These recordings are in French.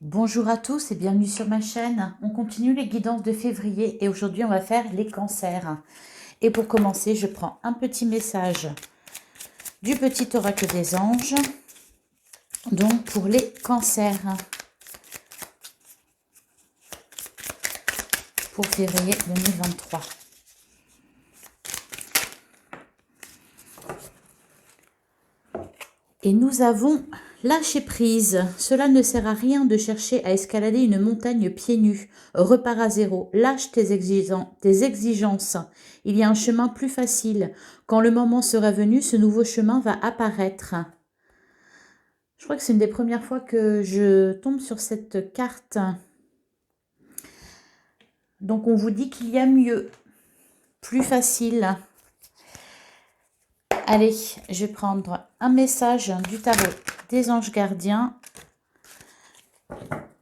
Bonjour à tous et bienvenue sur ma chaîne. On continue les guidances de février et aujourd'hui on va faire les cancers. Et pour commencer, je prends un petit message du petit oracle des anges. Donc pour les cancers pour février 2023. Et nous avons lâché prise. Cela ne sert à rien de chercher à escalader une montagne pieds nus. Repars à zéro. Lâche tes exigences. Il y a un chemin plus facile. Quand le moment sera venu, ce nouveau chemin va apparaître. Je crois que c'est une des premières fois que je tombe sur cette carte. Donc on vous dit qu'il y a mieux, plus facile. Allez, je vais prendre un message du tarot des anges gardiens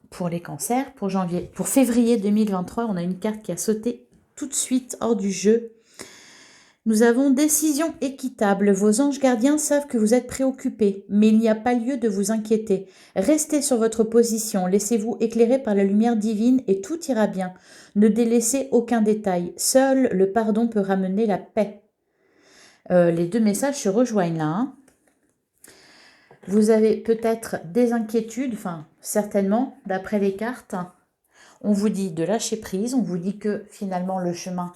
pour les cancers, pour février 2023. On a une carte qui a sauté tout de suite hors du jeu. Nous avons décision équitable. Vos anges gardiens savent que vous êtes préoccupés, mais il n'y a pas lieu de vous inquiéter. Restez sur votre position, laissez-vous éclairer par la lumière divine et tout ira bien. Ne délaissez aucun détail. Seul le pardon peut ramener la paix. Les deux messages se rejoignent là. Hein. Vous avez peut-être des inquiétudes, enfin certainement, d'après les cartes. On vous dit de lâcher prise, on vous dit que finalement le chemin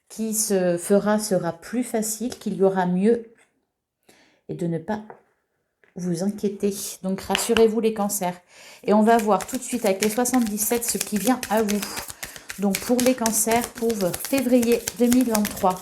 qui se fera sera plus facile, qu'il y aura mieux et de ne pas vous inquiéter. Donc rassurez-vous les cancers. Et on va voir tout de suite avec les 77 ce qui vient à vous. Donc pour les cancers, pour février 2023.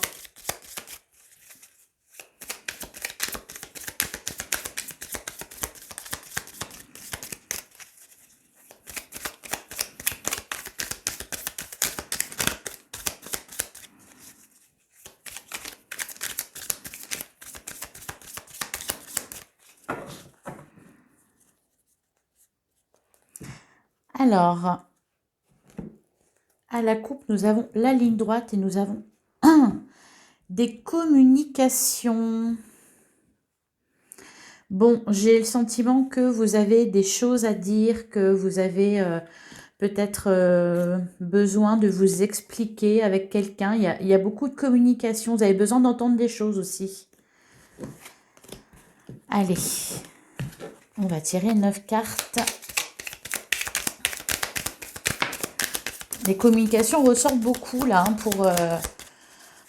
Alors, à la coupe, nous avons la ligne droite et nous avons des communications. Bon, j'ai le sentiment que vous avez des choses à dire, que vous avez peut-être besoin de vous expliquer avec quelqu'un. Il y a beaucoup de communication, vous avez besoin d'entendre des choses aussi. Allez, on va tirer 9 cartes. Les communications ressortent beaucoup là hein,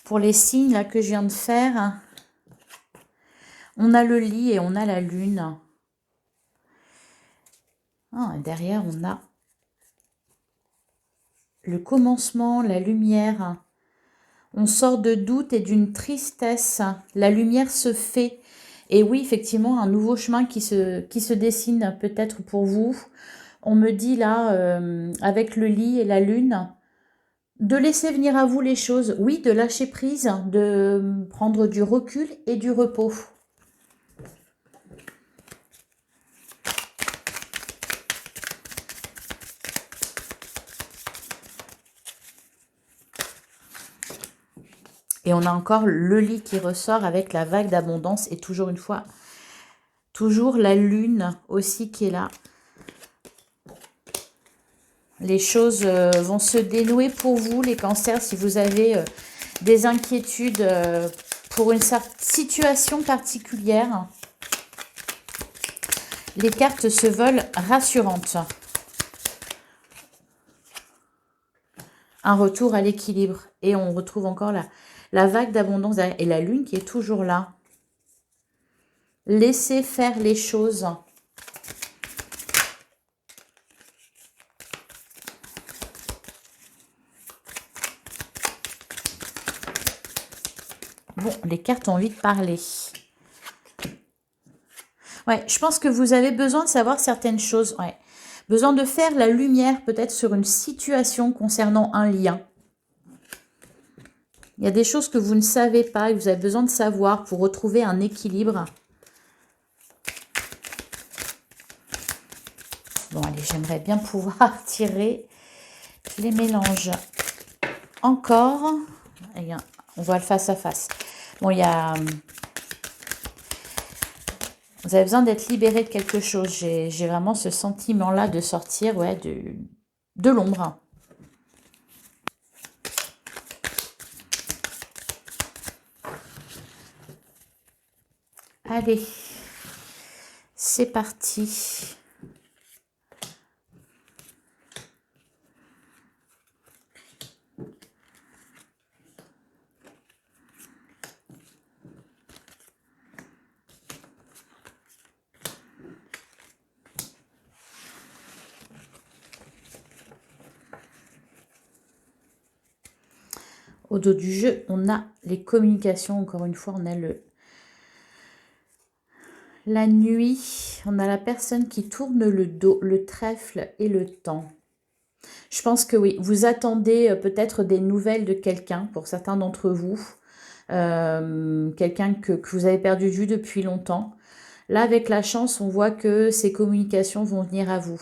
pour les signes là, que je viens de faire. On a le lit et on a la lune. Ah, derrière, on a le commencement, la lumière. On sort de doute et d'une tristesse. La lumière se fait. Et oui, effectivement, un nouveau chemin qui se dessine peut-être pour vous. On me dit là, avec le lit et la lune, de laisser venir à vous les choses. Oui, de lâcher prise, de prendre du recul et du repos. Et on a encore le lit qui ressort avec la vague d'abondance. Et toujours une fois, toujours la lune aussi qui est là. Les choses vont se dénouer pour vous, les cancers, si vous avez des inquiétudes pour une situation particulière. Les cartes se veulent rassurantes. Un retour à l'équilibre. Et on retrouve encore la vague d'abondance et la lune qui est toujours là. Laissez faire les choses. Bon, les cartes ont envie de parler. Ouais, je pense que vous avez besoin de savoir certaines choses. Ouais. Besoin de faire la lumière peut-être sur une situation concernant un lien. Il y a des choses que vous ne savez pas et que vous avez besoin de savoir pour retrouver un équilibre. Bon, allez, j'aimerais bien pouvoir tirer les mélanges encore. Et on voit le face à face. Bon, il y a... Vous Vous avez besoin d'être libéré de quelque chose. J'ai vraiment ce sentiment-là de sortir, ouais, de l'ombre. Allez, c'est parti. Au dos du jeu, on a les communications. Encore une fois, on a la nuit. On a la personne qui tourne le dos, le trèfle et le temps. Je pense que oui, vous attendez peut-être des nouvelles de quelqu'un, pour certains d'entre vous. Quelqu'un que vous avez perdu de vue depuis longtemps. Là, avec la chance, on voit que ces communications vont venir à vous.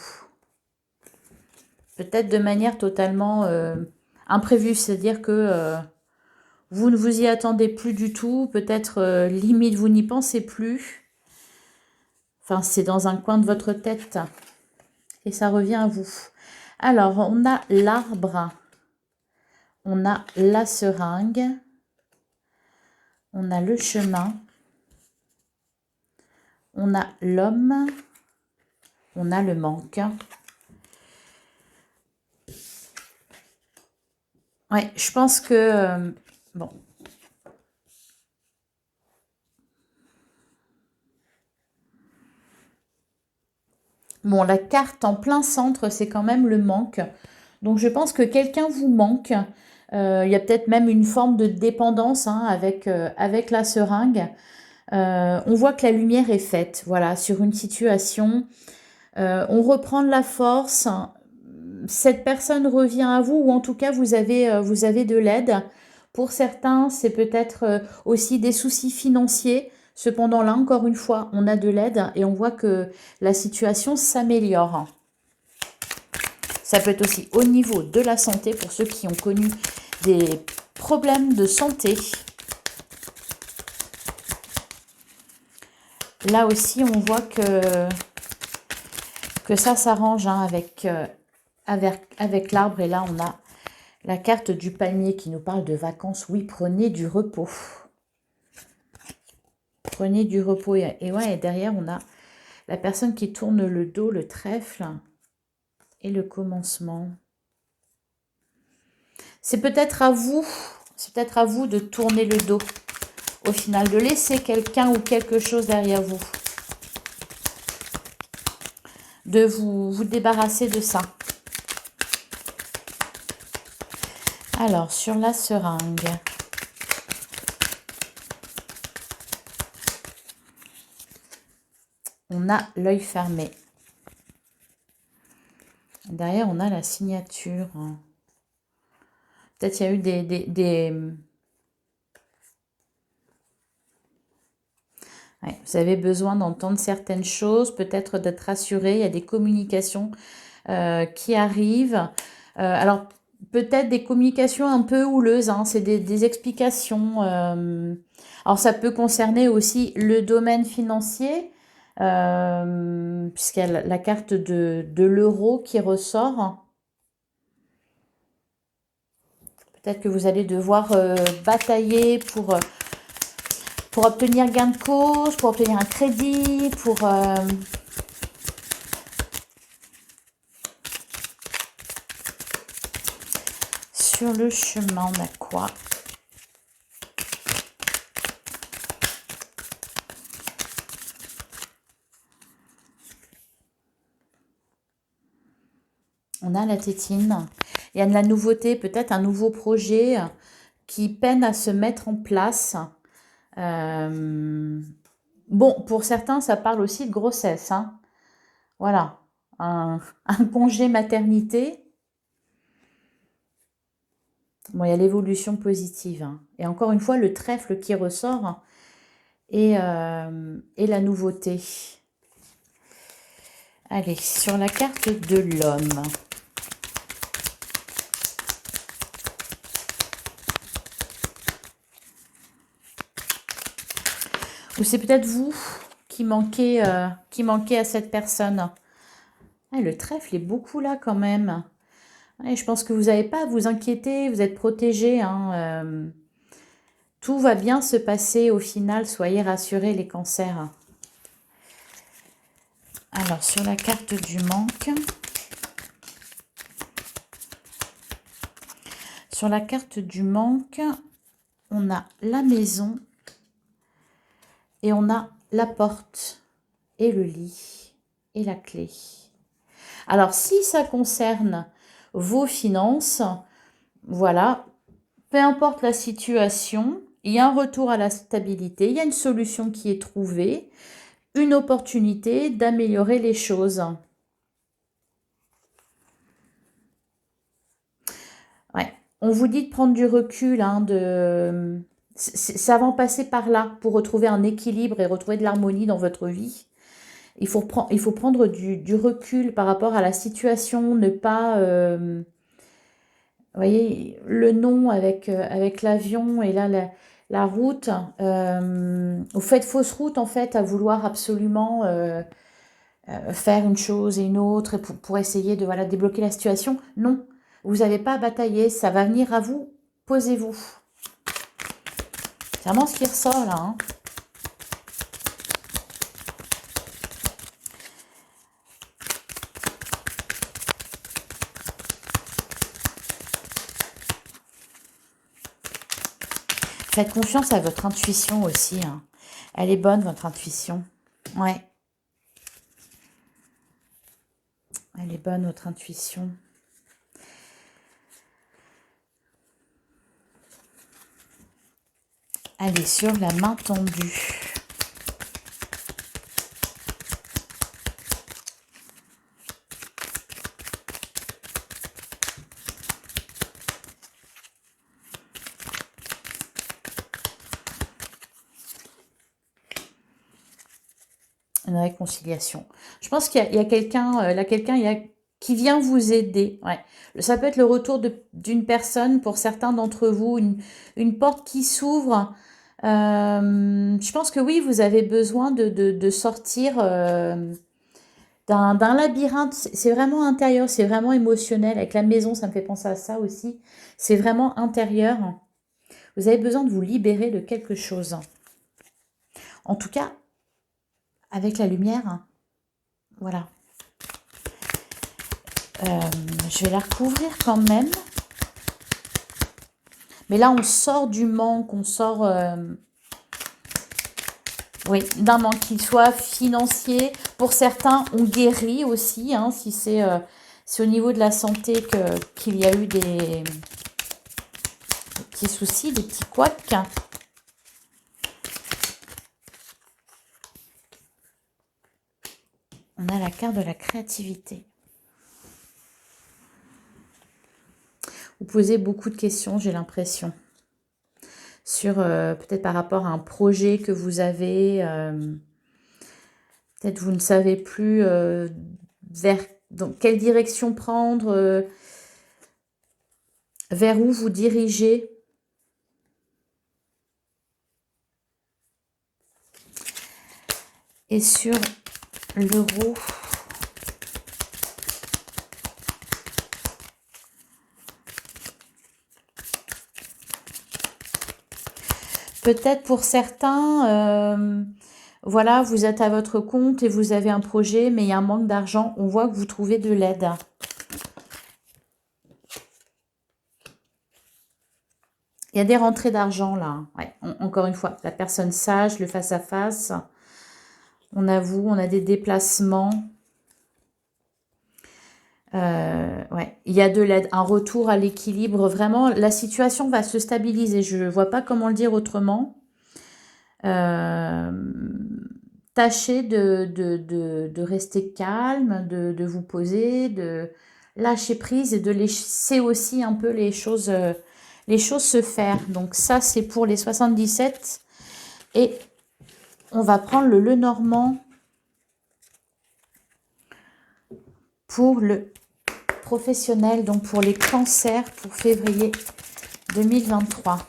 Peut-être de manière totalement imprévue, c'est-à-dire que vous ne vous y attendez plus du tout, peut-être limite vous n'y pensez plus. Enfin, c'est dans un coin de votre tête et ça revient à vous. Alors, on a l'arbre, on a la seringue, on a le chemin, on a l'homme, on a le manque. Ouais, je pense que... bon. Bon, la carte en plein centre, c'est quand même le manque. Donc, je pense que quelqu'un vous manque. Il y a peut-être même une forme de dépendance hein, avec la seringue. On voit que la lumière est faite, voilà, sur une situation. On reprend de la force. Cette personne revient à vous, ou en tout cas, vous avez de l'aide. Pour certains, c'est peut-être aussi des soucis financiers. Cependant, là, encore une fois, on a de l'aide et on voit que la situation s'améliore. Ça peut être aussi au niveau de la santé, pour ceux qui ont connu des problèmes de santé. Là aussi, on voit que ça s'arrange hein, avec l'arbre. Et là, on a la carte du palmier qui nous parle de vacances. Oui, prenez du repos. Prenez du repos. Et ouais, et derrière, on a la personne qui tourne le dos, le trèfle et le commencement. C'est peut-être à vous de tourner le dos. Au final, de laisser quelqu'un ou quelque chose derrière vous. De vous débarrasser de ça. Alors, sur la seringue. On a l'œil fermé. Derrière, on a la signature. Peut-être il y a eu des... Ouais, vous avez besoin d'entendre certaines choses, peut-être d'être rassuré. Il y a des communications qui arrivent. Alors, peut-être des communications un peu houleuses. Hein, c'est des explications. Alors, ça peut concerner aussi le domaine financier, puisqu'il y a la carte de l'euro qui ressort. Peut-être que vous allez devoir batailler pour obtenir gain de cause, pour obtenir un crédit, pour... Sur le chemin, on a quoi? On a la tétine. Il y a de la nouveauté, peut-être un nouveau projet qui peine à se mettre en place. Bon, pour certains, ça parle aussi de grossesse. Hein. Voilà, un congé maternité. Bon, il y a l'évolution positive. Hein. Et encore une fois, le trèfle qui ressort et la nouveauté. Allez, sur la carte de l'homme. Ou c'est peut-être vous qui manquait à cette personne. Ah, le trèfle est beaucoup là quand même. Ouais, je pense que vous n'avez pas à vous inquiéter, vous êtes protégés, hein, tout va bien se passer au final, soyez rassurés les cancers. Alors, sur la carte du manque, on a la maison et on a la porte et le lit et la clé. Alors, si ça concerne vos finances, voilà, peu importe la situation, il y a un retour à la stabilité, il y a une solution qui est trouvée, une opportunité d'améliorer les choses. Ouais. On vous dit de prendre du recul, hein, ça va en passer par là pour retrouver un équilibre et retrouver de l'harmonie dans votre vie. Il faut prendre du recul par rapport à la situation, ne pas... vous voyez, le nom avec l'avion et là, la route, vous faites fausse route en fait à vouloir absolument faire une chose et une autre pour essayer de voilà, débloquer la situation. Non, vous n'avez pas à batailler, ça va venir à vous, posez-vous. C'est vraiment ce qui ressort là. Hein. Faites confiance à votre intuition aussi. Hein. Elle est bonne, votre intuition. Ouais. Elle est bonne, votre intuition. Elle est sur la main tendue. Une réconciliation. Je pense qu'il y a quelqu'un, qui vient vous aider. Ouais. Ça peut être le retour d'une personne, pour certains d'entre vous, une porte qui s'ouvre. Je pense que oui, vous avez besoin de sortir d'un labyrinthe. C'est vraiment intérieur, c'est vraiment émotionnel. Avec la maison, ça me fait penser à ça aussi. C'est vraiment intérieur. Vous avez besoin de vous libérer de quelque chose. En tout cas, avec la lumière, voilà. Je vais la recouvrir quand même. Mais là, on sort du manque, on sort oui, d'un manque, qu'il soit financier. Pour certains, on guérit aussi, hein, si c'est au niveau de la santé qu'il y a eu des petits soucis, des petits couacs. On a la carte de la créativité. Vous posez beaucoup de questions, j'ai l'impression. Sur peut-être par rapport à un projet que vous avez. Peut-être vous ne savez plus dans quelle direction prendre, vers où vous dirigez. Et sur l'euro, peut-être pour certains, voilà, vous êtes à votre compte et vous avez un projet, mais il y a un manque d'argent. On voit que vous trouvez de l'aide. Il y a des rentrées d'argent là. Ouais, encore une fois, la personne sage, le face-à-face. On a vous, on a des déplacements. Ouais, il y a de l'aide, un retour à l'équilibre. Vraiment, la situation va se stabiliser. Je ne vois pas comment le dire autrement. Tâchez de rester calme, de vous poser, de lâcher prise et de laisser aussi un peu les choses se faire. Donc ça, c'est pour les 77. Et on va prendre le Lenormand pour le professionnel, donc pour les cancers pour février 2023.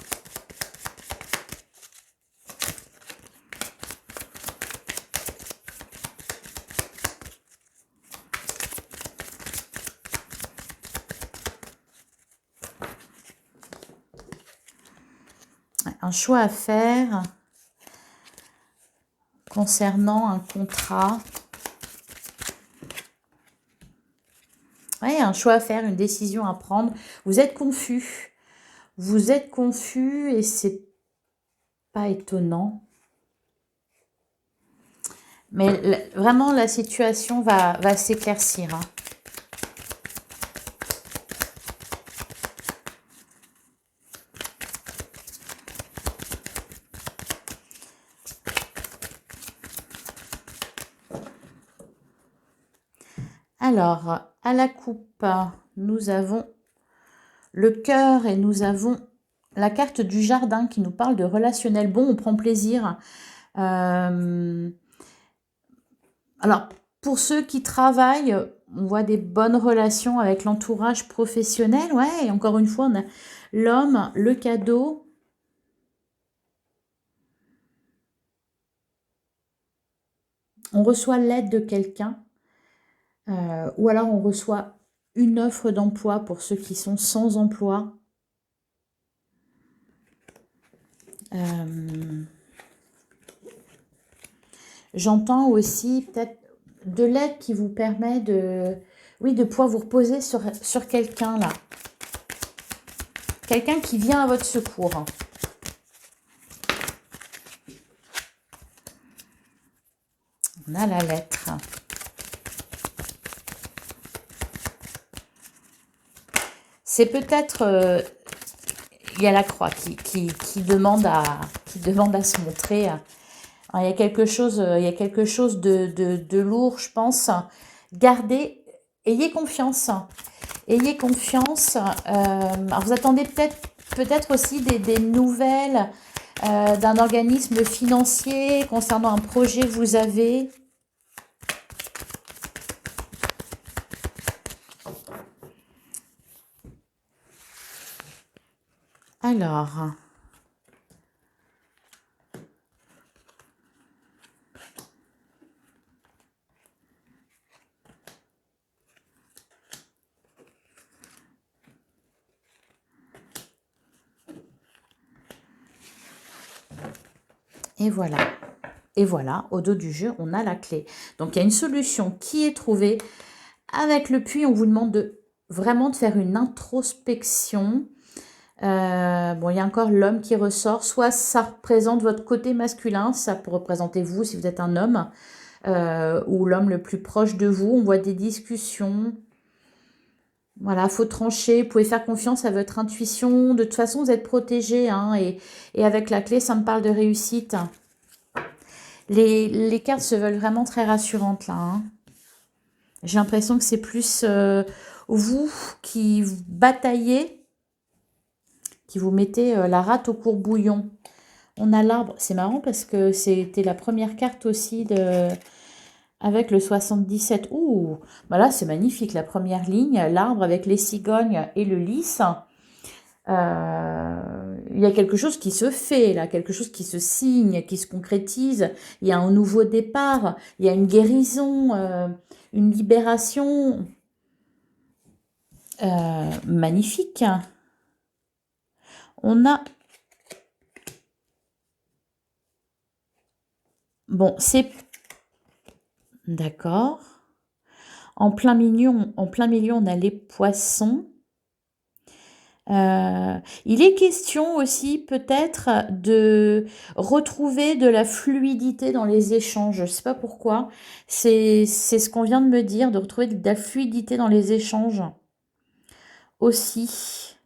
un choix à faire concernant un contrat. Ouais, un choix à faire, une décision à prendre. Vous êtes confus. Vous êtes confus et c'est pas étonnant. Mais vraiment, la situation va s'éclaircir. Hein. Alors, à la coupe, nous avons le cœur et nous avons la carte du jardin qui nous parle de relationnel. Bon, on prend plaisir. Alors, pour ceux qui travaillent, on voit des bonnes relations avec l'entourage professionnel. Ouais, et encore une fois, on a l'homme, le cadeau. On reçoit l'aide de quelqu'un. Ou alors on reçoit une offre d'emploi pour ceux qui sont sans emploi. J'entends aussi peut-être de l'aide qui vous permet de, oui, de pouvoir vous reposer sur quelqu'un là. Quelqu'un qui vient à votre secours. On a la lettre. C'est peut-être... il y a la croix qui demande à se montrer. Alors, il y a quelque chose de lourd, je pense. Gardez, ayez confiance. Ayez confiance. Alors vous attendez peut-être aussi des nouvelles d'un organisme financier concernant un projet que vous avez. Alors... Et voilà. Et voilà, au dos du jeu, on a la clé. Donc, il y a une solution qui est trouvée. Avec le puits, on vous demande vraiment de faire une introspection. Bon, il y a encore l'homme qui ressort. Soit ça représente votre côté masculin, ça peut représenter vous si vous êtes un homme, ou l'homme le plus proche de vous. On voit des discussions. Voilà, faut trancher. Vous pouvez faire confiance à votre intuition. De toute façon, vous êtes protégé. Hein, et avec la clé, ça me parle de réussite. Les cartes se veulent vraiment très rassurantes là. Hein. J'ai l'impression que c'est plus vous qui bataillez, qui vous mettez la rate au courbouillon. On a l'arbre. C'est marrant parce que c'était la première carte aussi avec le 77. Ouh, bah là c'est magnifique. La première ligne, l'arbre avec les cigognes et le lys. Il y a quelque chose qui se fait là, quelque chose qui se signe, qui se concrétise. Il y a un nouveau départ, il y a une guérison, une libération. Magnifique. On a... Bon, c'est... D'accord. En plein milieu, on a les poissons. Il est question aussi peut-être de retrouver de la fluidité dans les échanges. Je ne sais pas pourquoi. C'est ce qu'on vient de me dire, de retrouver de la fluidité dans les échanges aussi.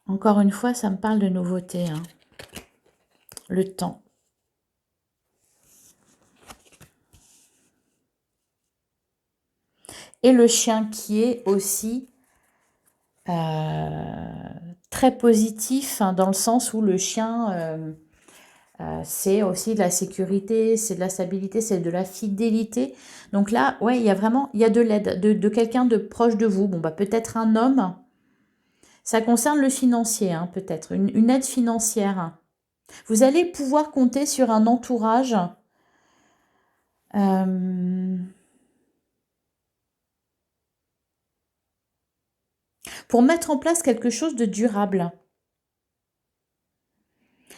Encore une fois, ça me parle de nouveauté. Hein. Le temps. Et le chien qui est aussi très positif, hein, dans le sens où le chien, c'est aussi de la sécurité, c'est de la stabilité, c'est de la fidélité. Donc là, ouais, il y a vraiment, il y a de l'aide, de quelqu'un de proche de vous. Bon, bah peut-être un homme. Ça concerne le financier, hein, peut-être, une aide financière. Vous allez pouvoir compter sur un entourage. pour mettre en place quelque chose de durable.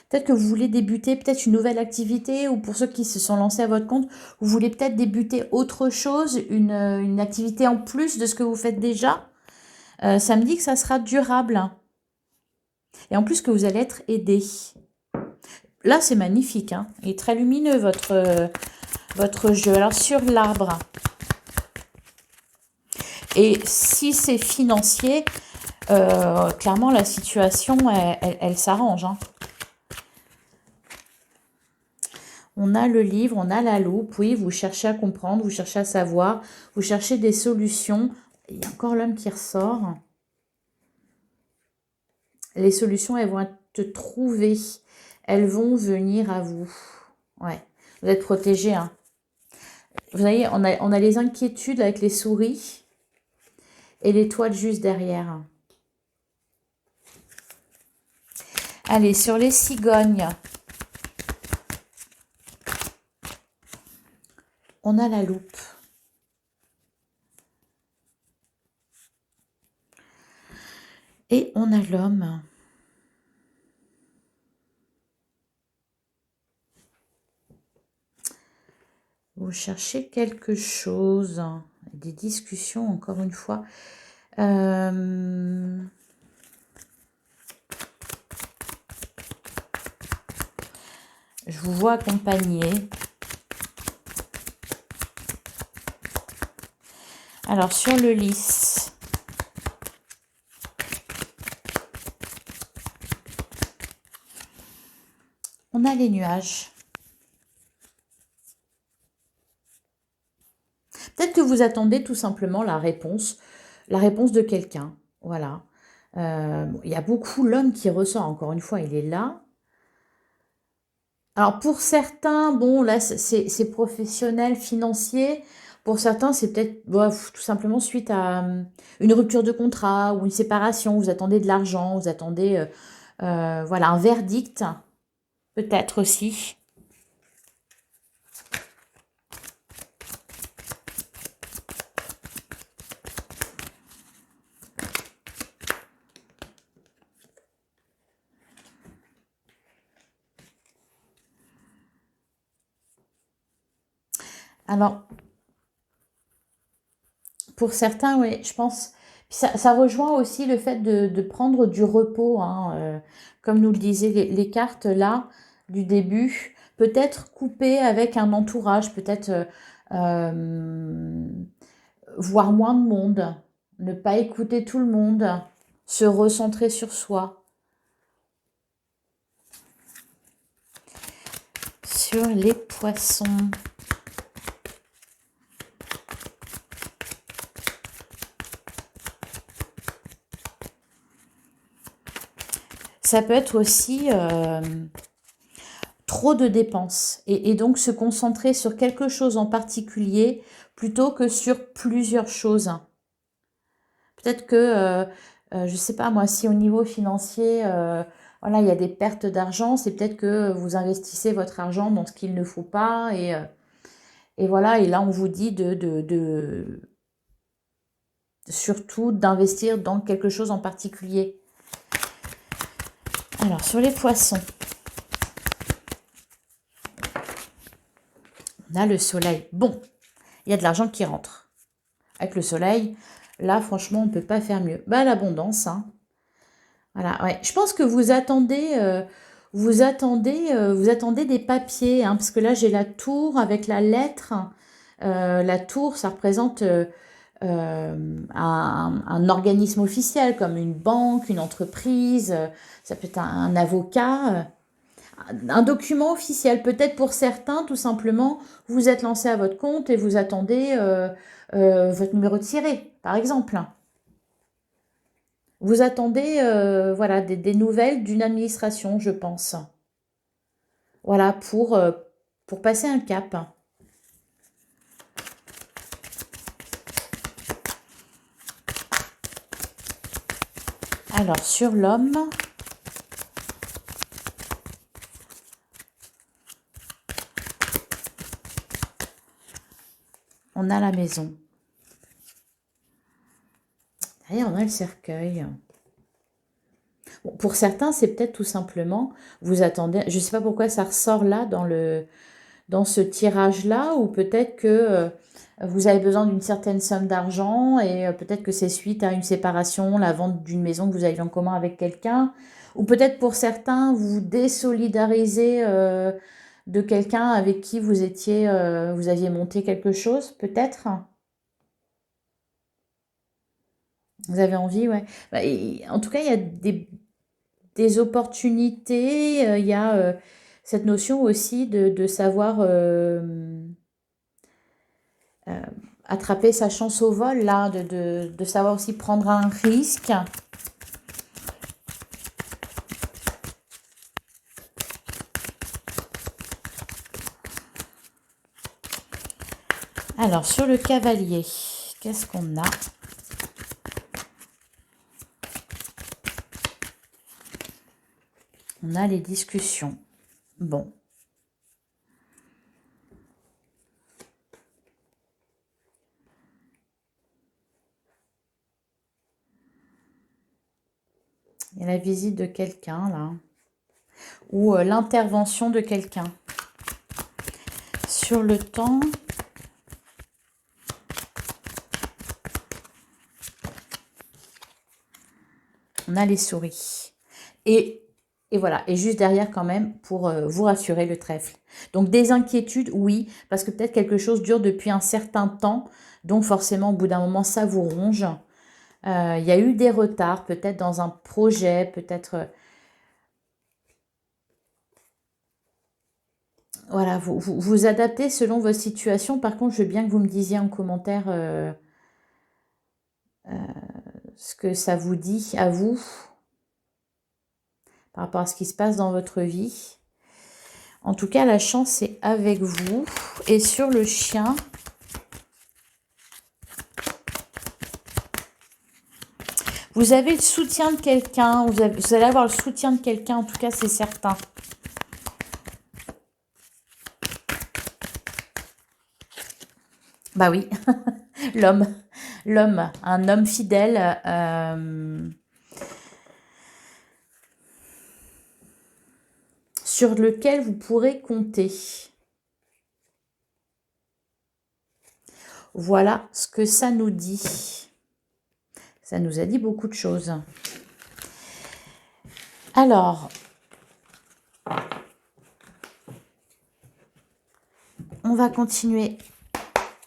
Peut-être que vous voulez débuter peut-être une nouvelle activité, ou pour ceux qui se sont lancés à votre compte, vous voulez peut-être débuter autre chose, une activité en plus de ce que vous faites déjà. Ça me dit que ça sera durable. Et en plus que vous allez être aidé. Là, c'est magnifique. Hein. Il est très lumineux, votre jeu. Alors, sur l'arbre. Et si c'est financier, clairement, la situation, elle s'arrange. Hein. On a le livre, on a la loupe. Oui, vous cherchez à comprendre, vous cherchez à savoir, vous cherchez des solutions. Il y a encore l'homme qui ressort. Les solutions, elles vont être trouvées. Elles vont venir à vous. Ouais, vous êtes protégés. Hein. Vous voyez, on a les inquiétudes avec les souris et l'étoile juste derrière. Allez, sur les cigognes. On a la loupe. Et on a l'homme. Vous cherchez quelque chose. Des discussions, encore une fois. Je vous vois accompagner. Alors, sur le lys. On a les nuages. Peut-être que vous attendez tout simplement la réponse de quelqu'un. Voilà. Il y a beaucoup l'homme qui ressort, encore une fois, il est là. Alors pour certains, bon là c'est professionnel, financier. Pour certains, c'est peut-être tout simplement suite à une rupture de contrat ou une séparation. Vous attendez de l'argent, vous attendez voilà, un verdict, peut-être aussi. Alors, pour certains, oui, je pense. Puis ça rejoint aussi le fait de prendre du repos, hein, comme nous le disaient les cartes là du début. Peut-être couper avec un entourage, peut-être voir moins de monde, ne pas écouter tout le monde, se recentrer sur soi. Sur les poissons. Ça peut être aussi trop de dépenses et donc se concentrer sur quelque chose en particulier plutôt que sur plusieurs choses. Peut-être que, je ne sais pas moi, si au niveau financier, voilà, il y a des pertes d'argent, c'est peut-être que vous investissez votre argent dans ce qu'il ne faut pas et voilà, et là on vous dit surtout d'investir dans quelque chose en particulier. Alors, sur les poissons, on a le soleil. Bon, il y a de l'argent qui rentre. Avec le soleil, là, franchement, on ne peut pas faire mieux. Bah, l'abondance, hein. Voilà, ouais. Je pense que vous attendez, vous attendez des papiers, hein, parce que là, j'ai la tour avec la lettre. La tour, ça représente un organisme officiel, comme une banque, une entreprise, ça peut être un avocat. Un document officiel, peut-être pour certains, tout simplement, vous êtes lancé à votre compte et vous attendez votre numéro de siret, par exemple. Vous attendez voilà, des nouvelles d'une administration, je pense. Voilà, pour passer un cap. Alors, sur l'homme, on a la maison. Et on a le cercueil. Bon, pour certains, c'est peut-être tout simplement, vous attendez, je ne sais pas pourquoi ça ressort là dans ce tirage-là, ou peut-être que vous avez besoin d'une certaine somme d'argent et peut-être que c'est suite à une séparation, la vente d'une maison que vous avez en commun avec quelqu'un, ou peut-être pour certains, vous vous désolidarisez de quelqu'un avec qui vous étiez, vous aviez monté quelque chose, peut-être. Vous avez envie, ouais. Bah, en tout cas, il y a des opportunités, il y a cette notion aussi de savoir attraper sa chance au vol, là, de savoir aussi prendre un risque. Alors, sur le cavalier, qu'est-ce qu'on a? On a les discussions. Bon. Il y a la visite de quelqu'un, là. Ou l'intervention de quelqu'un. Sur le temps... On a les souris. Et voilà. Et juste derrière quand même, pour vous rassurer, le trèfle. Donc des inquiétudes, oui. Parce que peut-être quelque chose dure depuis un certain temps. Donc forcément, au bout d'un moment, ça vous ronge. Il y a eu des retards, peut-être dans un projet, peut-être... voilà, vous adaptez selon votre situation. Par contre, je veux bien que vous me disiez en commentaire ce que ça vous dit à vous par rapport à ce qui se passe dans votre vie. En tout cas, la chance est avec vous. Et sur le chien, vous avez le soutien de quelqu'un. Vous allez avoir le soutien de quelqu'un, en tout cas, c'est certain. Bah oui, l'homme, un homme fidèle. Sur lequel vous pourrez compter. Voilà ce que ça nous dit. Ça nous a dit beaucoup de choses. Alors, on va continuer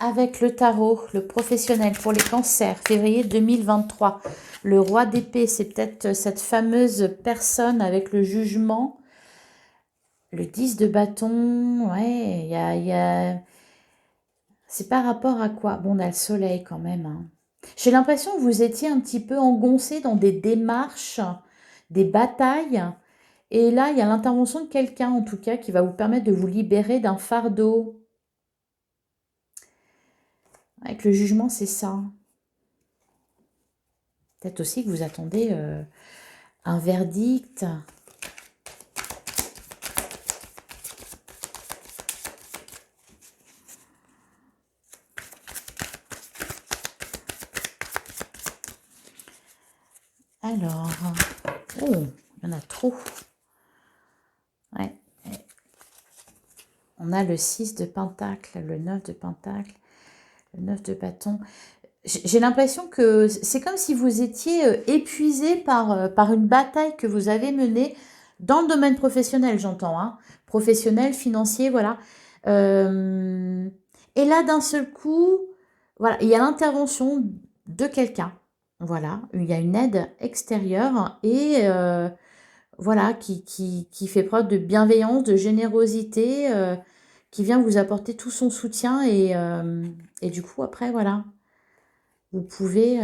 avec le tarot, le professionnel pour les cancers, février 2023. Le roi d'épée, c'est peut-être cette fameuse personne avec le jugement. Le 10 de bâton, ouais, il y a... C'est par rapport à quoi? Bon, on a le soleil quand même. Hein. J'ai l'impression que vous étiez un petit peu engoncé dans des démarches, des batailles. Et là, il y a l'intervention de quelqu'un, en tout cas, qui va vous permettre de vous libérer d'un fardeau. Avec le jugement, c'est ça. Peut-être aussi que vous attendez un verdict. Alors, oh, il y en a trop. Ouais. On a le 6 de pentacle, le 9 de pentacle, le 9 de bâton. J'ai l'impression que c'est comme si vous étiez épuisé par une bataille que vous avez menée dans le domaine professionnel, j'entends. Hein, professionnel, financier, voilà. Et là, d'un seul coup, voilà, il y a l'intervention de quelqu'un. Voilà, il y a une aide extérieure et voilà, qui fait preuve de bienveillance, de générosité, qui vient vous apporter tout son soutien et du coup, après, voilà, vous pouvez...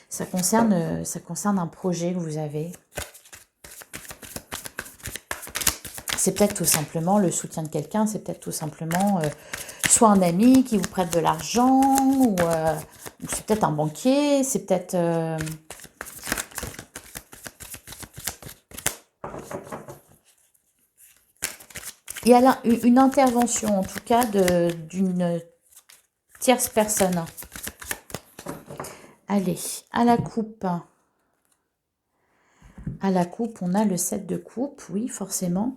ça concerne un projet que vous avez. C'est peut-être tout simplement le soutien de quelqu'un, c'est peut-être tout simplement soit un ami qui vous prête de l'argent, ou c'est peut-être un banquier, c'est peut-être... il y a une intervention, en tout cas, d'une tierce personne. Allez, à la coupe. À la coupe, on a le 7 de coupe, oui, forcément.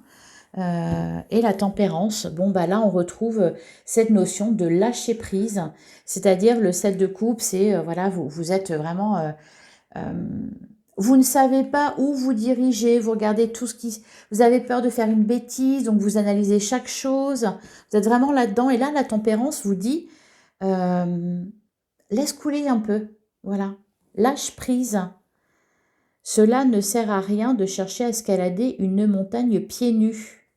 Et la tempérance. Bon, bah là, on retrouve cette notion de lâcher prise. C'est-à-dire, le 7 de coupe, c'est, voilà, vous êtes vraiment... vous ne savez pas où vous dirigez, vous regardez tout ce qui... Vous avez peur de faire une bêtise, donc vous analysez chaque chose. Vous êtes vraiment là-dedans. Et là, la tempérance vous dit, laisse couler un peu. Voilà. Lâche prise. Cela ne sert à rien de chercher à escalader une montagne pieds nus.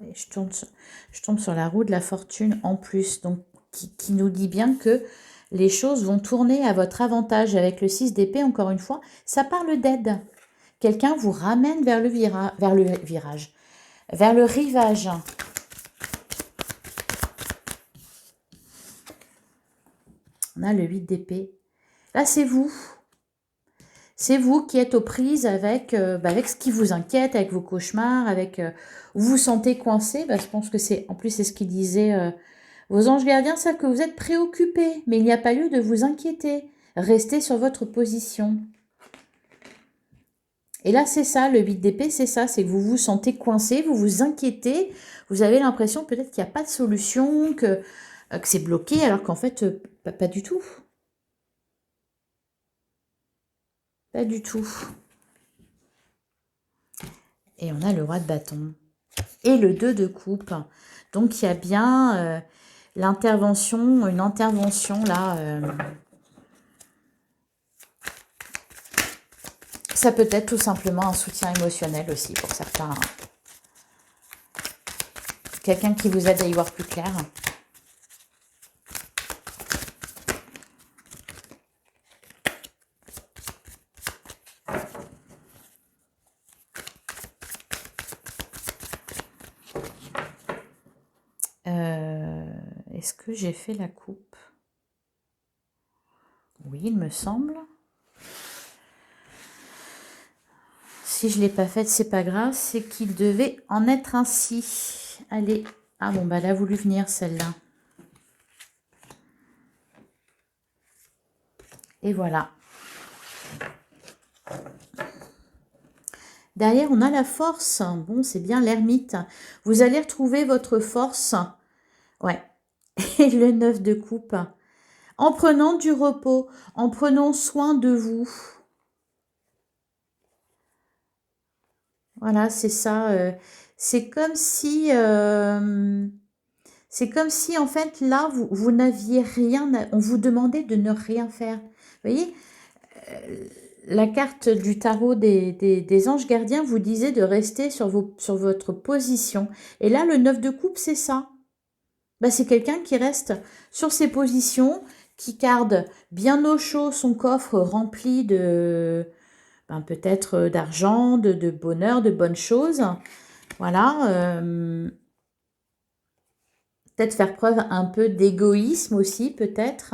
Et je tombe sur la roue de la fortune en plus, donc qui nous dit bien que les choses vont tourner à votre avantage. Avec le 6 d'épée, encore une fois, ça parle d'aide. Quelqu'un vous ramène vers le virage, vers le rivage. On a le 8 d'épée. Là, c'est vous. C'est vous qui êtes aux prises avec, avec ce qui vous inquiète, avec vos cauchemars, avec vous vous sentez coincé. Je pense que c'est, en plus, c'est ce qu'il disait. Vos anges gardiens savent que vous êtes préoccupés, mais il n'y a pas lieu de vous inquiéter. Restez sur votre position. Et là, c'est ça, le 8 d'épée, c'est ça, c'est que vous vous sentez coincé, vous vous inquiétez, vous avez l'impression peut-être qu'il n'y a pas de solution, que c'est bloqué, alors qu'en fait, pas du tout. Pas du tout. Et on a le roi de bâton. Et le 2 de coupe. Donc, il y a bien l'intervention, une intervention là. Ça peut être tout simplement un soutien émotionnel aussi pour certains. Quelqu'un qui vous aide à y voir plus clair. Est-ce que j'ai fait la coupe? Oui, il me semble. Si je ne l'ai pas faite, c'est pas grave. C'est qu'il devait en être ainsi. Allez. Ah bon, bah elle a voulu venir celle-là. Et voilà. Derrière, on a la force. Bon, c'est bien l'ermite. Vous allez retrouver votre force. Ouais. Et le 9 de coupe. En prenant du repos, en prenant soin de vous. Voilà, c'est ça. C'est comme si... c'est comme si, en fait, là, vous n'aviez rien... On vous demandait de ne rien faire. Vous voyez, la carte du tarot des anges gardiens vous disait de rester sur votre position. Et là, le 9 de coupe, c'est ça. C'est quelqu'un qui reste sur ses positions, qui garde bien au chaud son coffre rempli de... peut-être d'argent, de bonheur, de bonnes choses. Voilà. Peut-être faire preuve un peu d'égoïsme aussi, peut-être.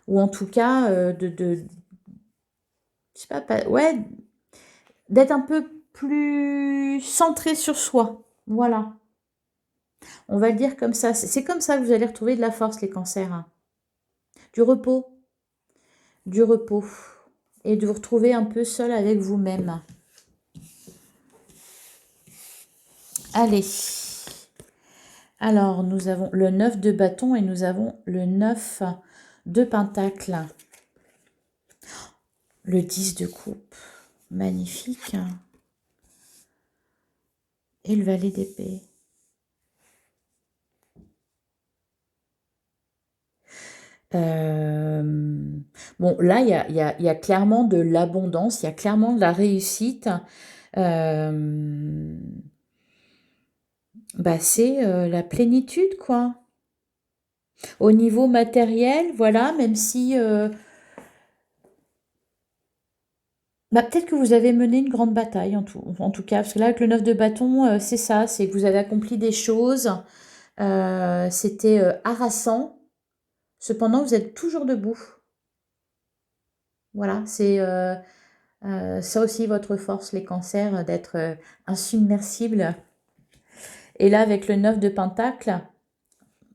Ou en tout cas, je sais pas, ouais, d'être un peu plus centré sur soi. Voilà. On va le dire comme ça. C'est comme ça que vous allez retrouver de la force, les cancers. Du repos. Du repos. Et de vous retrouver un peu seul avec vous-même. Allez. Alors, nous avons le 9 de bâton et nous avons le 9 de pentacle. Le 10 de coupe. Magnifique. Et le valet d'épée. Bon, là, il y a clairement de l'abondance, il y a clairement de la réussite. C'est la plénitude, quoi. Au niveau matériel, voilà, même si... peut-être que vous avez mené une grande bataille, en tout cas, parce que là, avec le 9 de bâton, c'est ça, c'est que vous avez accompli des choses. C'était harassant. Cependant, vous êtes toujours debout. Voilà, c'est ça aussi votre force, les cancers, d'être insubmersible. Et là, avec le 9 de pentacle,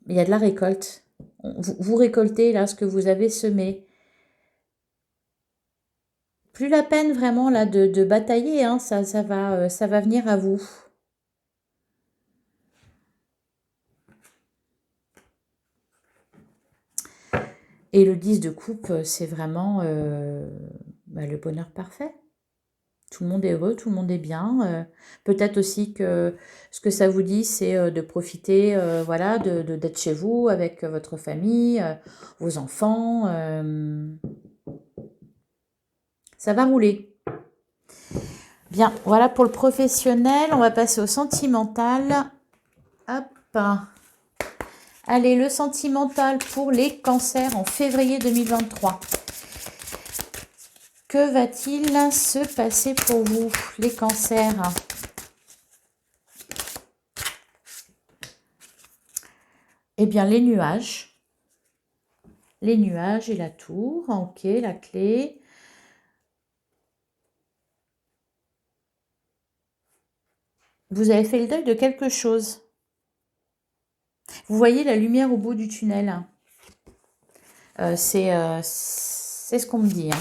Il y a de la récolte. Vous récoltez là ce que vous avez semé. Plus la peine vraiment là de batailler, hein, ça va venir à vous. Et le 10 de coupe, c'est vraiment le bonheur parfait. Tout le monde est heureux, tout le monde est bien. Peut-être aussi que ce que ça vous dit, c'est de profiter voilà, d'être chez vous avec votre famille, vos enfants. Ça va rouler. Bien, voilà pour le professionnel. On va passer au sentimental. Hop. Allez, le sentimental pour les cancers en février 2023. Que va-t-il se passer pour vous, les cancers? Eh bien, les nuages. Les nuages et la tour. Ok, la clé. Vous avez fait le deuil de quelque chose. Vous voyez la lumière au bout du tunnel. C'est ce qu'on me dit. Hein.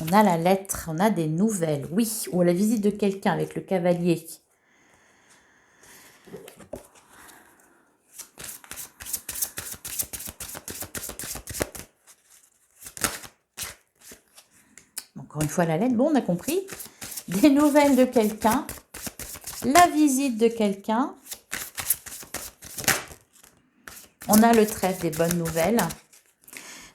On a la lettre, on a des nouvelles. Oui, ou la visite de quelqu'un avec le cavalier. Encore une fois, la lettre. Bon, on a compris. Des nouvelles de quelqu'un. La visite de quelqu'un. On a le trèfle des bonnes nouvelles.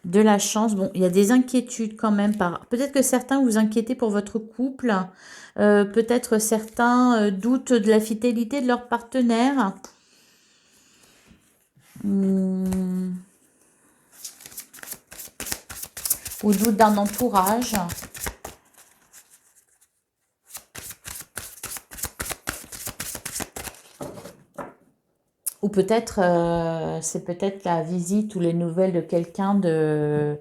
De la chance. Bon, il y a des inquiétudes quand même. Peut-être que certains vous inquiétez pour votre couple. Peut-être certains doutent de la fidélité de leur partenaire. Ou doutent d'un entourage. Ou peut-être, c'est peut-être la visite ou les nouvelles de quelqu'un de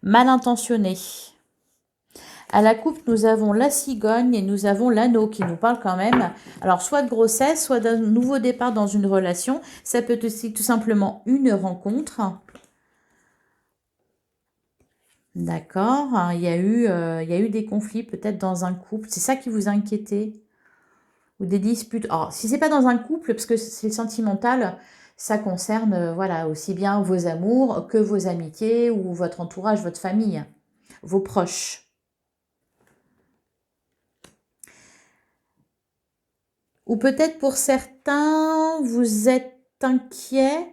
mal intentionné. À la coupe, nous avons la cigogne et nous avons l'anneau qui nous parle quand même. Alors, soit de grossesse, soit d'un nouveau départ dans une relation. Ça peut être aussi tout simplement une rencontre. D'accord. Il y a eu des conflits peut-être dans un couple. C'est ça qui vous inquiétait? Ou des disputes. Alors, si c'est pas dans un couple, parce que c'est sentimental, ça concerne voilà, aussi bien vos amours que vos amitiés ou votre entourage, votre famille, vos proches. Ou peut-être pour certains, vous êtes inquiet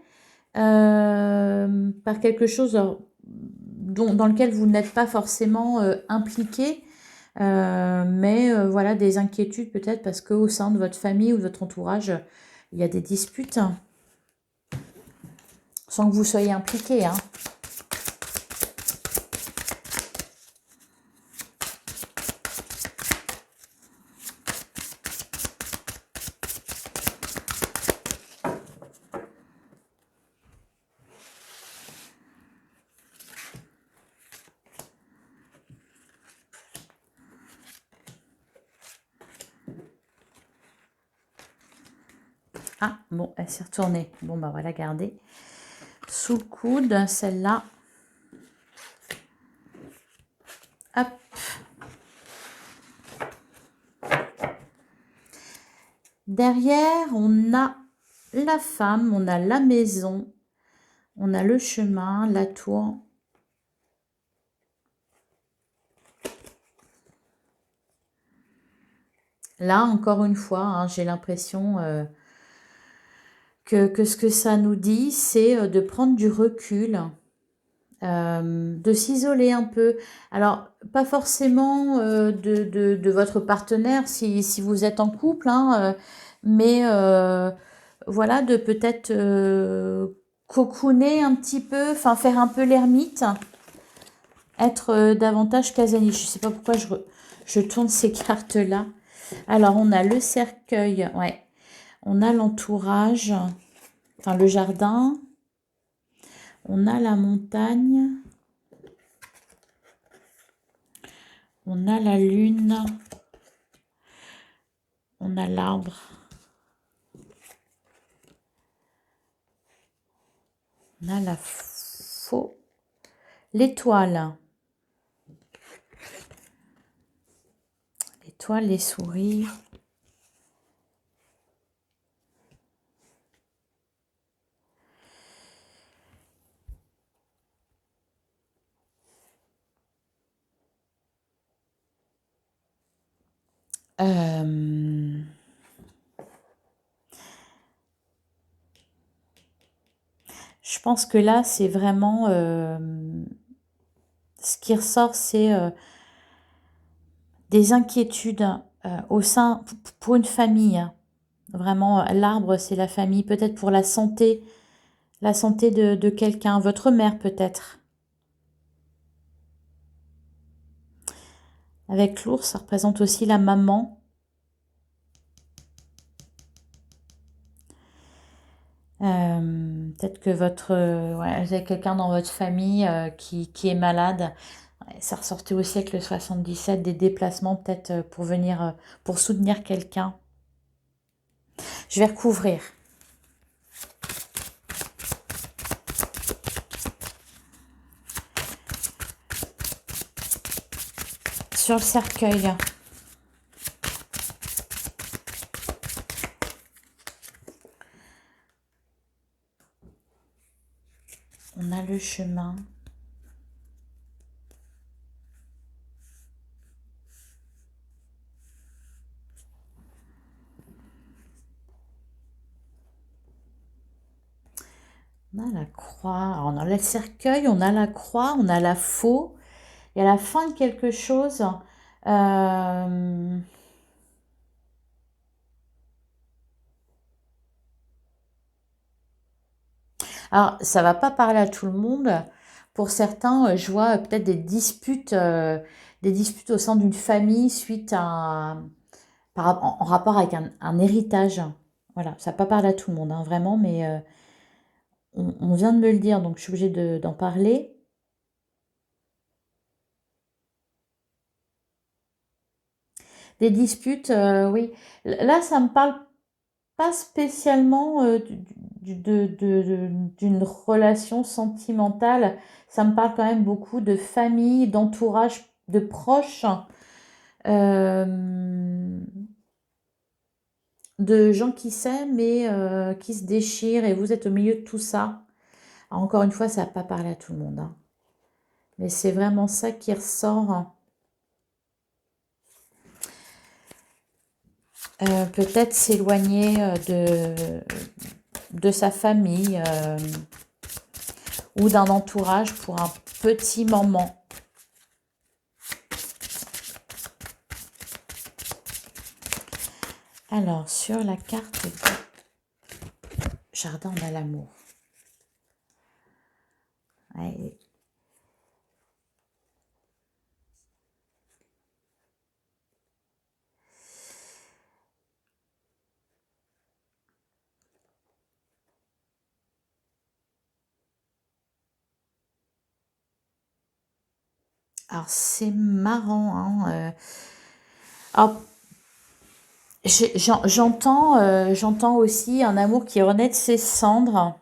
par quelque chose dans lequel vous n'êtes pas forcément impliqué. Mais voilà, des inquiétudes peut-être parce qu'au sein de votre famille ou de votre entourage, il y a des disputes. Sans que vous soyez impliqué. Hein. Ah, bon, elle s'est retournée. Bon, bah voilà, gardez. Sous le coude, celle-là. Hop. Derrière, on a la femme, on a la maison, on a le chemin, la tour. Là, encore une fois, hein, j'ai l'impression que ce que ça nous dit, c'est de prendre du recul, de s'isoler un peu. Alors, pas forcément de votre partenaire si vous êtes en couple, hein, mais voilà, de peut-être cocooner un petit peu, enfin faire un peu l'ermite, être davantage casanier. Je ne sais pas pourquoi je tourne ces cartes-là. Alors, on a le cercueil, ouais. On a l'entourage, enfin le jardin. On a la montagne. On a la lune. On a l'arbre. On a la faux. L'étoile. L'étoile, les souris. Je pense que là, c'est vraiment... ce qui ressort, c'est des inquiétudes au sein, pour une famille. Vraiment, l'arbre, c'est la famille. Peut-être pour la santé de quelqu'un. Votre mère, peut-être. Avec l'ours, ça représente aussi la maman. Peut-être que ouais, vous avez quelqu'un dans votre famille qui est malade. Ouais, ça ressortait aussi avec le 77, des déplacements peut-être pour venir, pour soutenir quelqu'un. Je vais recouvrir. Sur le cercueil. On a le chemin. On a la croix. Alors, on a le cercueil, on a la croix, on a la faux. Et à la fin de quelque chose, alors ça va pas parler à tout le monde. Pour certains, je vois peut-être des disputes au sein d'une famille suite à, en rapport avec un héritage. Voilà, ça va pas parler à tout le monde, hein, vraiment, mais on vient de me le dire, donc je suis obligée d'en parler. Des disputes, oui. Là, ça me parle pas spécialement d'une relation sentimentale. Ça me parle quand même beaucoup de famille, d'entourage, de proches, euh, de gens qui s'aiment et qui se déchirent. Et vous êtes au milieu de tout ça. Alors, encore une fois, ça va pas parler à tout le monde, hein. Mais c'est vraiment ça qui ressort, hein. Peut-être s'éloigner de sa famille ou d'un entourage pour un petit moment. Alors, sur la carte du jardin, on a l'amour. Ouais. Alors, c'est marrant, hein, alors, j'entends aussi un amour qui renaît de ses cendres.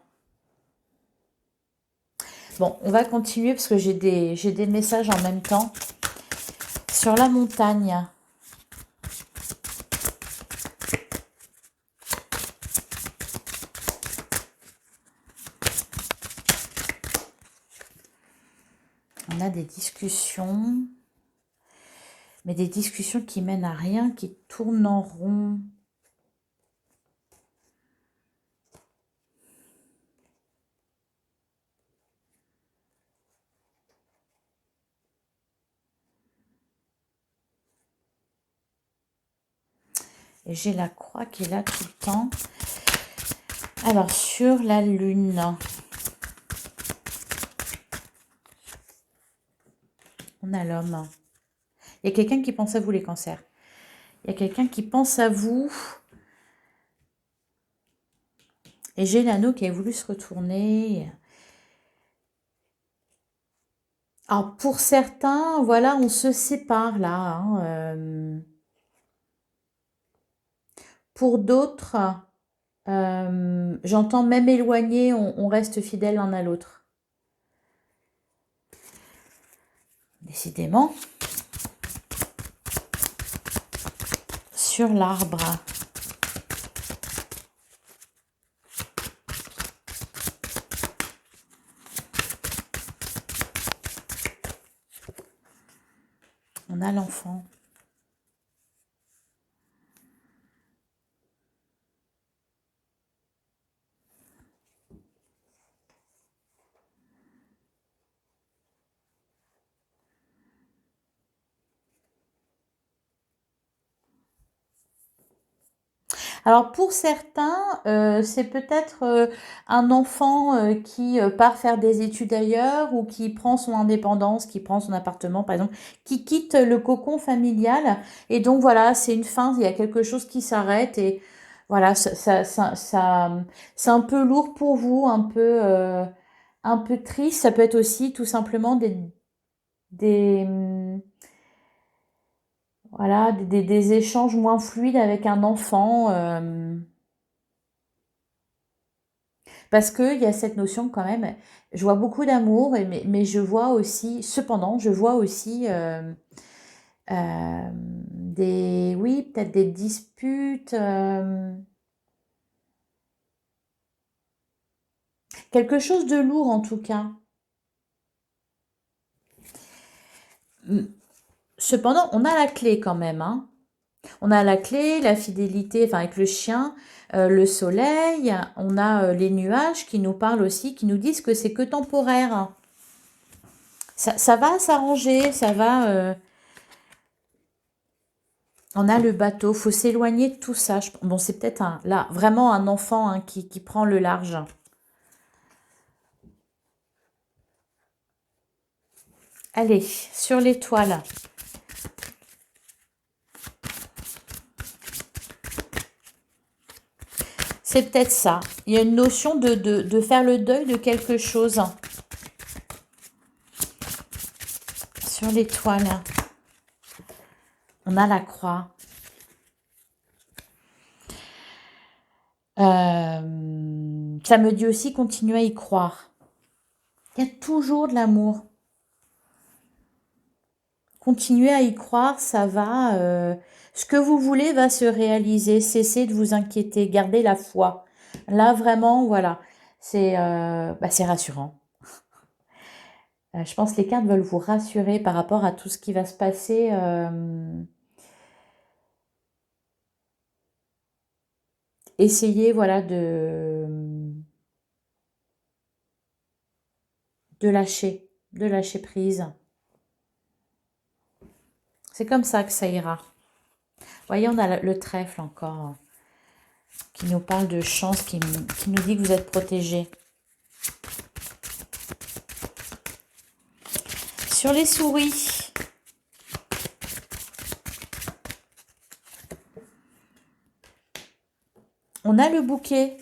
Bon, on va continuer parce que j'ai des messages en même temps. Sur la montagne. On a des discussions. Mais des discussions qui mènent à rien, qui tournent en rond. Et j'ai la croix qui est là tout le temps. Alors, sur la lune, on a l'homme. Il y a quelqu'un qui pense à vous, les cancers. Il y a quelqu'un qui pense à vous. Et j'ai l'anneau qui a voulu se retourner. Alors, pour certains, voilà, on se sépare là. Hein, pour d'autres, j'entends même éloigné, on reste fidèle l'un à l'autre. Décidément. Sur l'arbre. On a l'enfant. Alors pour certains, c'est peut-être un enfant qui part faire des études ailleurs ou qui prend son indépendance, qui prend son appartement par exemple, qui quitte le cocon familial. Et donc voilà, c'est une fin, il y a quelque chose qui s'arrête et voilà, c'est un peu lourd pour vous, un peu triste. Ça peut être aussi tout simplement des, voilà, des échanges moins fluides avec un enfant. Parce qu'il y a cette notion quand même, je vois beaucoup d'amour, mais je vois aussi, cependant, je vois aussi oui, peut-être des disputes, quelque chose de lourd en tout cas. Cependant, on a la clé quand même, hein. On a la clé, la fidélité, enfin avec le chien, le soleil, on a les nuages qui nous parlent aussi, qui nous disent que c'est que temporaire. Ça va s'arranger, ça va. On a le bateau, faut s'éloigner de tout ça. Bon, c'est peut-être là vraiment un enfant hein, qui prend le large. Allez, sur l'étoile. C'est peut-être ça. Il y a une notion de faire le deuil de quelque chose. Sur l'étoile. On a la croix. Ça me dit aussi continuer à y croire. Il y a toujours de l'amour. Continuez à y croire, ça va. Ce que vous voulez va se réaliser. Cessez de vous inquiéter. Gardez la foi. Là, vraiment, voilà. C'est rassurant. Je pense que les cartes veulent vous rassurer par rapport à tout ce qui va se passer. Essayez, voilà, de lâcher prise. C'est comme ça que ça ira. Voyez, on a le trèfle encore qui nous parle de chance, qui nous dit que vous êtes protégés. Sur les souris. On a le bouquet.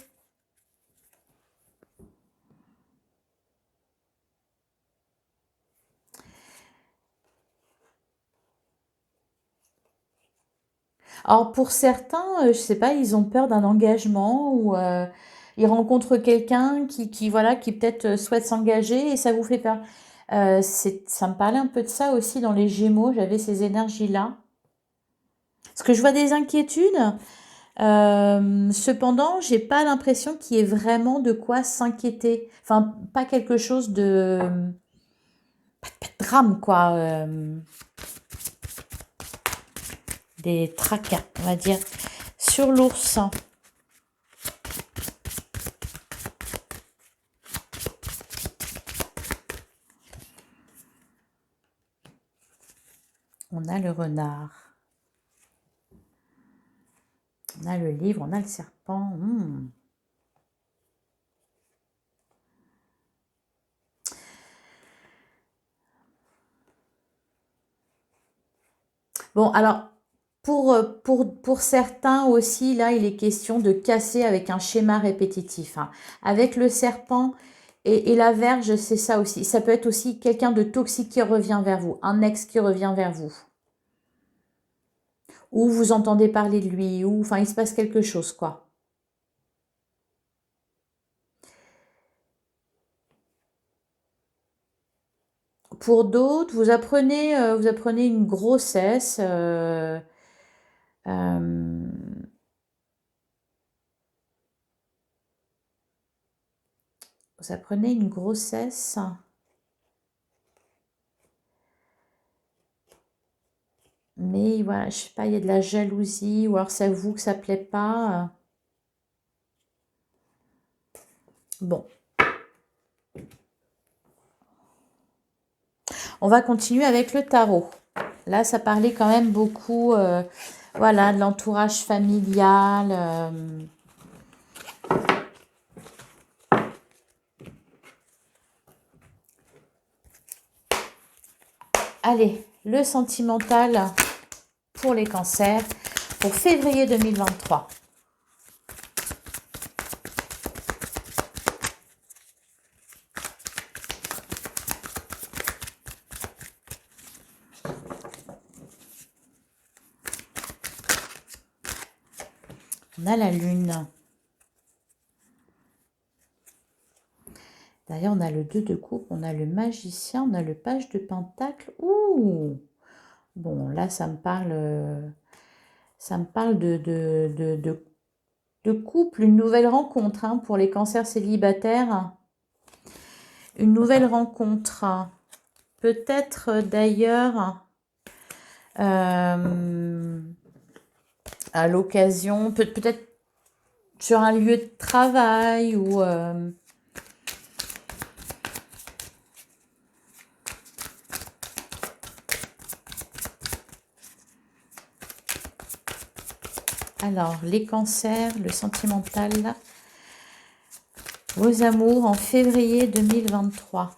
Alors pour certains, je sais pas, ils ont peur d'un engagement ou ils rencontrent quelqu'un voilà, qui peut-être souhaite s'engager et ça vous fait peur. Ça me parlait un peu de ça aussi dans les Gémeaux, j'avais ces énergies-là. Parce que je vois des inquiétudes, cependant, j'ai pas l'impression qu'il y ait vraiment de quoi s'inquiéter. Enfin, pas quelque chose pas de drame, quoi. Des tracas, on va dire. Sur l'ours. On a le renard. On a le livre, on a le serpent. Bon, alors, Pour certains aussi, là, il est question de casser avec un schéma répétitif, hein. Avec le serpent et la verge, c'est ça aussi. Ça peut être aussi quelqu'un de toxique qui revient vers vous, un ex qui revient vers vous. Ou vous entendez parler de lui, ou enfin, il se passe quelque chose, quoi. Pour d'autres, vous apprenez une grossesse. Euh, vous apprenez une grossesse. Mais voilà, je sais pas, il y a de la jalousie, ou alors c'est à vous que ça plaît pas. Bon, on va continuer avec le tarot. Là, ça parlait quand même beaucoup, voilà, de l'entourage familial. Allez, le sentimental pour les cancers pour février 2023. On a la lune. D'ailleurs, on a le 2 de coupe, on a le magicien, on a le page de pentacle. Ouh! Bon, là, ça me parle de couple, une nouvelle rencontre, hein, pour les cancers célibataires. Une nouvelle rencontre. Peut-être d'ailleurs à l'occasion, peut-être sur un lieu de travail ou... Alors, les cancers, le sentimental, vos amours en février 2023.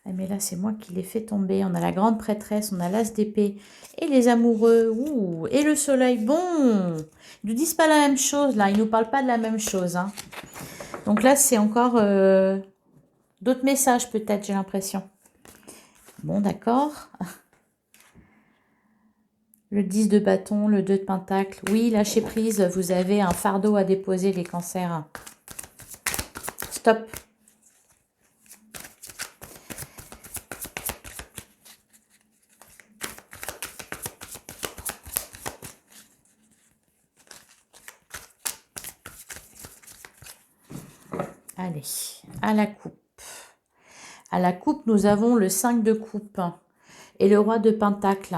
Ah, mais là, c'est moi qui l'ai fait tomber. On a la grande prêtresse, on a l'as d'épée et les amoureux. Ouh, et le soleil. Bon, ils nous disent pas la même chose, là. Ils nous parlent pas de la même chose, hein. Donc là, c'est encore d'autres messages, peut-être, j'ai l'impression. Bon, d'accord. Le 10 de bâton, le 2 de pentacle. Oui, lâchez prise, vous avez un fardeau à déposer, les cancers. Stop. Allez, à la coupe. À la coupe, nous avons le 5 de coupe et le roi de pentacle.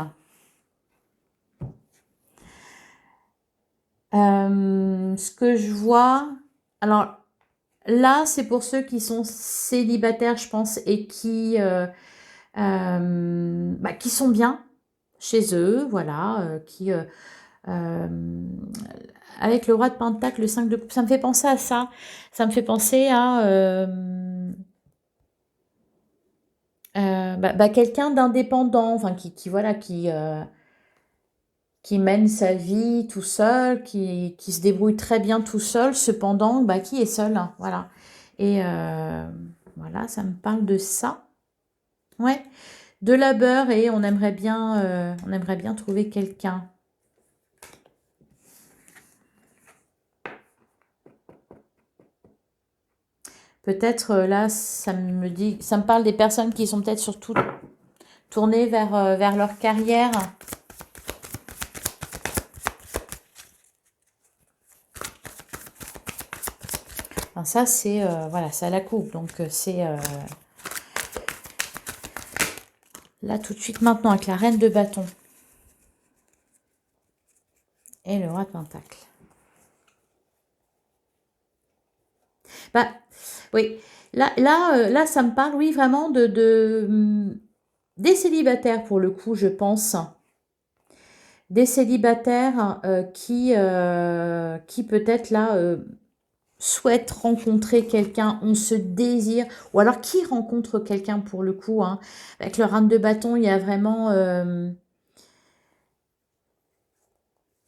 Ce que je vois... Alors, là, c'est pour ceux qui sont célibataires, je pense, et qui sont bien chez eux, voilà, avec le roi de pentacle, le 5 de coupe, ça me fait penser à ça. Ça me fait penser à quelqu'un d'indépendant, enfin voilà, qui mène sa vie tout seul, qui se débrouille très bien tout seul, cependant, qui est seul, hein, voilà. Et voilà, ça me parle de ça. Ouais, de labeur et on aimerait bien trouver quelqu'un. Peut-être là, ça me parle des personnes qui sont peut-être surtout tournées vers leur carrière. Enfin, ça, c'est voilà, c'est à la coupe. Donc, c'est là tout de suite maintenant avec la reine de bâton et le roi de pentacle. Oui, là, ça me parle, oui, vraiment des célibataires pour le coup, je pense. Des célibataires qui peut-être là souhaitent rencontrer quelqu'un, on se désire, ou alors qui rencontre quelqu'un pour le coup, hein. Avec le reine de bâton, il y a vraiment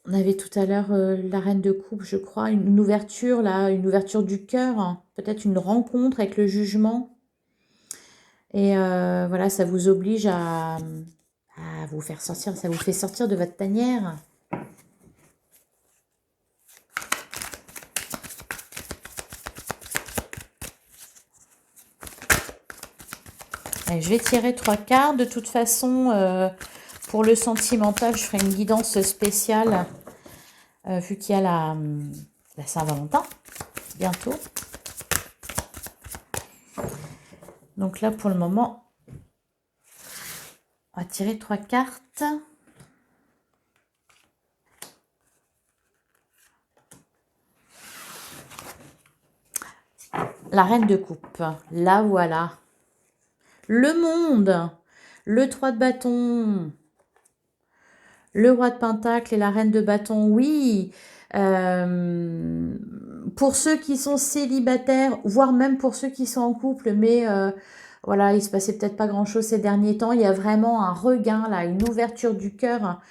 On avait tout à l'heure la reine de coupe, je crois, une ouverture là, une ouverture du cœur, hein. Peut-être une rencontre avec le jugement. Et voilà, ça vous oblige à vous faire sortir, ça vous fait sortir de votre tanière. Allez, je vais tirer 3 cartes. De toute façon, pour le sentimental, je ferai une guidance spéciale vu qu'il y a la Saint-Valentin bientôt. Donc là, pour le moment, on va tirer 3 cartes. La reine de coupe, la voilà. Le monde, le 3 de bâton, le roi de pentacle et la reine de bâton, oui. Pour ceux qui sont célibataires, voire même pour ceux qui sont en couple, mais voilà, il se passait peut-être pas grand-chose ces derniers temps. Il y a vraiment un regain, là, une ouverture du cœur.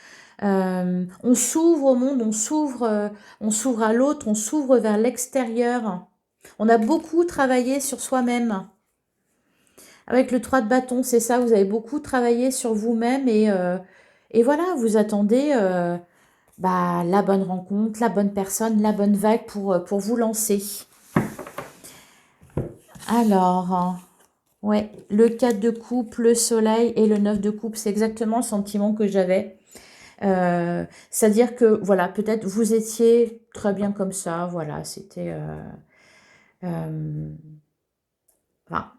On s'ouvre au monde, on s'ouvre à l'autre, on s'ouvre vers l'extérieur. On a beaucoup travaillé sur soi-même. Avec le 3 de bâton, c'est ça, vous avez beaucoup travaillé sur vous-même et voilà, vous attendez la bonne rencontre, la bonne personne, la bonne vague pour vous lancer. Alors, ouais, le 4 de coupe, le soleil et le 9 de coupe, c'est exactement le sentiment que j'avais. C'est-à-dire que, voilà, peut-être vous étiez très bien comme ça, voilà, c'était... enfin,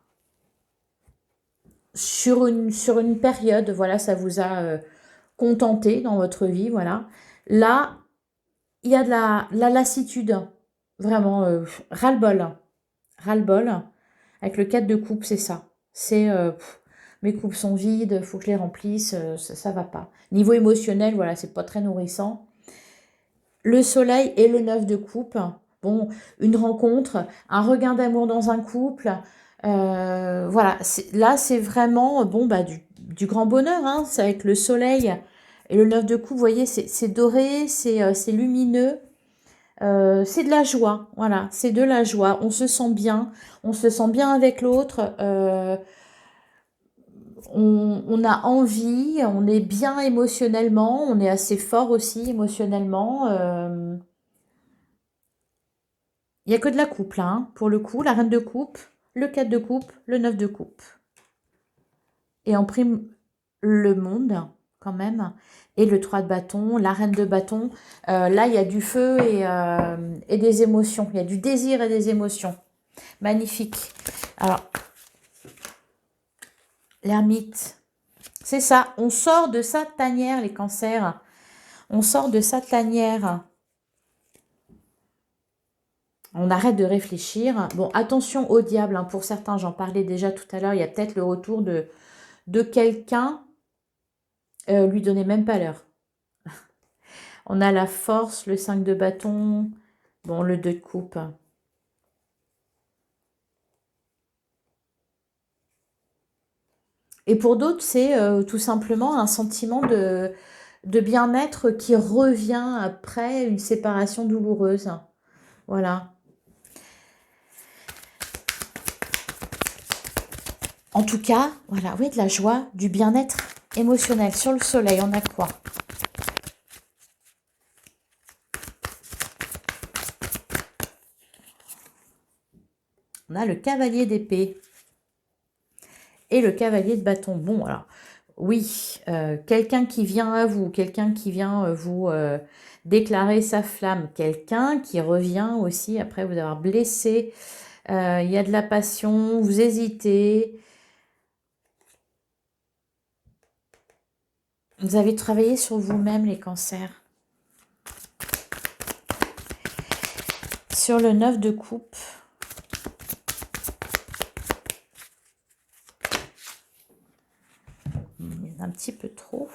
sur une période, voilà, ça vous a contenté dans votre vie, voilà. Là, il y a de la lassitude, vraiment, ras-le-bol, ras-le-bol. Avec le 4 de coupe, c'est ça. C'est, mes coupes sont vides, il faut que je les remplisse, ça va pas. Niveau émotionnel, voilà, c'est pas très nourrissant. Le soleil et le 9 de coupe, bon, une rencontre, un regain d'amour dans un couple, voilà, là c'est vraiment bon, bah, du grand bonheur, hein, c'est avec le soleil et le 9 de coupe, vous voyez, c'est doré, c'est lumineux, c'est de la joie, voilà, c'est de la joie, on se sent bien avec l'autre, on a envie, on est bien émotionnellement, on est assez fort aussi émotionnellement. Il n'y a que de la coupe là, hein, pour le coup, la reine de coupe, le 4 de coupe, le 9 de coupe. Et en prime, le monde, quand même, et le 3 de bâton, la reine de bâton. Là, il y a du feu et des émotions. Il y a du désir et des émotions. Magnifique. Alors, l'ermite, c'est ça. On sort de sa tanière, les cancers. On sort de sa tanière. On arrête de réfléchir. Bon, attention au diable. Hein, pour certains, j'en parlais déjà tout à l'heure. Il y a peut-être le retour de quelqu'un. Lui donner même pas l'heure. On a la force, le 5 de bâton. Bon, le 2 de coupe. Et pour d'autres, c'est tout simplement un sentiment de bien-être qui revient après une séparation douloureuse. Voilà. En tout cas, voilà, oui, de la joie, du bien-être émotionnel. Sur le soleil, on a quoi? On a le cavalier d'épée et le cavalier de bâton. Bon, alors, oui, quelqu'un qui vient à vous, quelqu'un qui vient vous déclarer sa flamme, quelqu'un qui revient aussi après vous avoir blessé. Il y a de la passion, vous hésitez. Vous avez travaillé sur vous-même, les cancers. Sur le 9 de coupe. Il y en a un petit peu trop.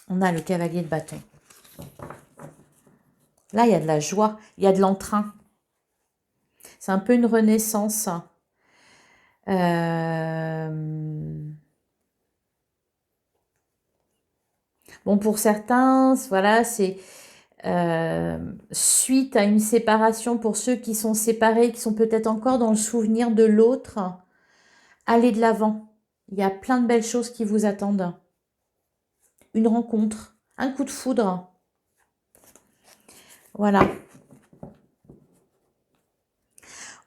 On a le cavalier de bâton. Là, il y a de la joie, il y a de l'entrain. C'est un peu une renaissance. Bon, pour certains, voilà, c'est suite à une séparation, pour ceux qui sont séparés, qui sont peut-être encore dans le souvenir de l'autre, allez de l'avant. Il y a plein de belles choses qui vous attendent. Une rencontre, un coup de foudre. Voilà.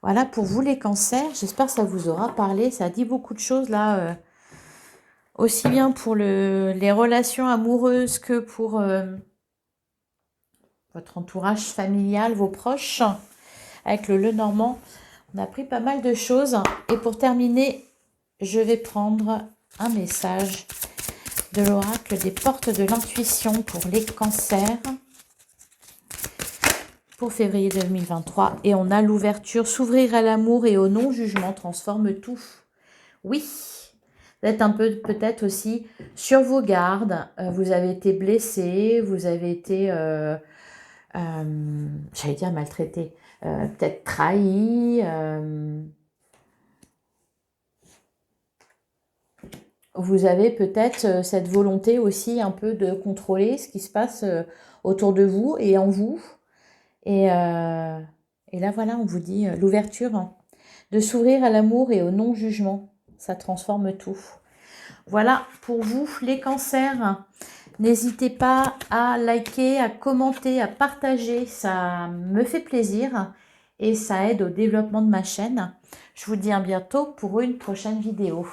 Voilà pour vous les cancers. J'espère que ça vous aura parlé. Ça dit beaucoup de choses là. Aussi bien pour les relations amoureuses que pour votre entourage familial, vos proches. Avec le Lenormand, on a pris pas mal de choses. Et pour terminer, je vais prendre un message de l'oracle des portes de l'intuition pour les cancers. Pour février 2023. Et on a l'ouverture, s'ouvrir à l'amour et au non-jugement transforme tout. Oui, vous êtes un peu peut-être aussi sur vos gardes. Vous avez été blessé, vous avez été, j'allais dire maltraité, peut-être trahi. Vous avez peut-être cette volonté aussi un peu de contrôler ce qui se passe autour de vous et en vous. Et là, voilà, on vous dit l'ouverture, hein, de s'ouvrir à l'amour et au non-jugement. Ça transforme tout. Voilà pour vous, les cancers. N'hésitez pas à liker, à commenter, à partager. Ça me fait plaisir et ça aide au développement de ma chaîne. Je vous dis à bientôt pour une prochaine vidéo.